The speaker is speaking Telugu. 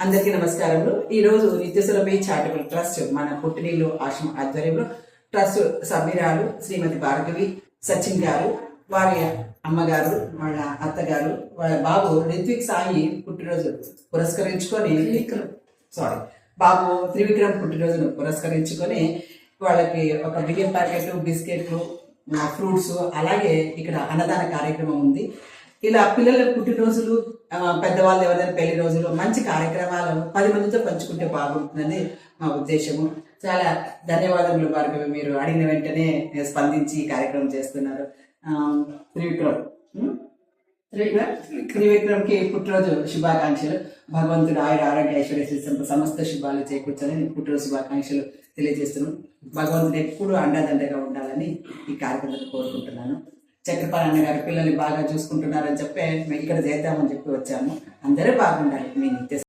అందరికీ నమస్కారములు. ఈ రోజు నిత్యసులభి చారిటబుల్ ట్రస్ట్ మన పుట్టినీళ్ళు ఆశ్రమ ఆధ్వర్యంలో ట్రస్ట్ సభ్యురాలు శ్రీమతి భార్గవి సచిన్ గారు, వారి అమ్మగారు, వాళ్ళ అత్తగారు, వాళ్ళ బాబు రిత్విక్ సాయి పుట్టినరోజు పురస్కరించుకొని బాబు త్రివిక్రమ్ పుట్టినరోజును పురస్కరించుకొని వాళ్ళకి ఒక బియ్యం ప్యాకెట్, బిస్కెట్లు, ఫ్రూట్స్, అలాగే ఇక్కడ అన్నదాన కార్యక్రమం ఉంది. ఇలా పిల్లల పుట్టినరోజులు, పెద్దవాళ్ళు ఎవరైనా పెళ్లి రోజులు, మంచి కార్యక్రమాలు 10 మందితో పంచుకుంటే బాగుంటుందని మా ఉద్దేశము. చాలా ధన్యవాదములు భార్గవి, మీరు అడిగిన వెంటనే స్పందించి ఈ కార్యక్రమం చేస్తున్నారు. త్రివిక్రమ్కి పుట్టినరోజు శుభాకాంక్షలు. భగవంతుడు ఆయుర ఆరోగ్య ఐశ్వర్య సమస్త శుభాలు చేకూర్చాలని పుట్టినరోజు శుభాకాంక్షలు తెలియజేస్తున్నాను. భగవంతుడు ఎప్పుడూ అండాదండగా ఉండాలని ఈ కార్యక్రమాన్ని కోరుకుంటున్నాను. చక్రపాణి అన్నగారు పిల్లల్ని బాగా చూసుకుంటున్నారని చెప్పి ఇక్కడ చేద్దామని చెప్పి వచ్చాము. అందరూ బాగుండాలి. మీ నిత్య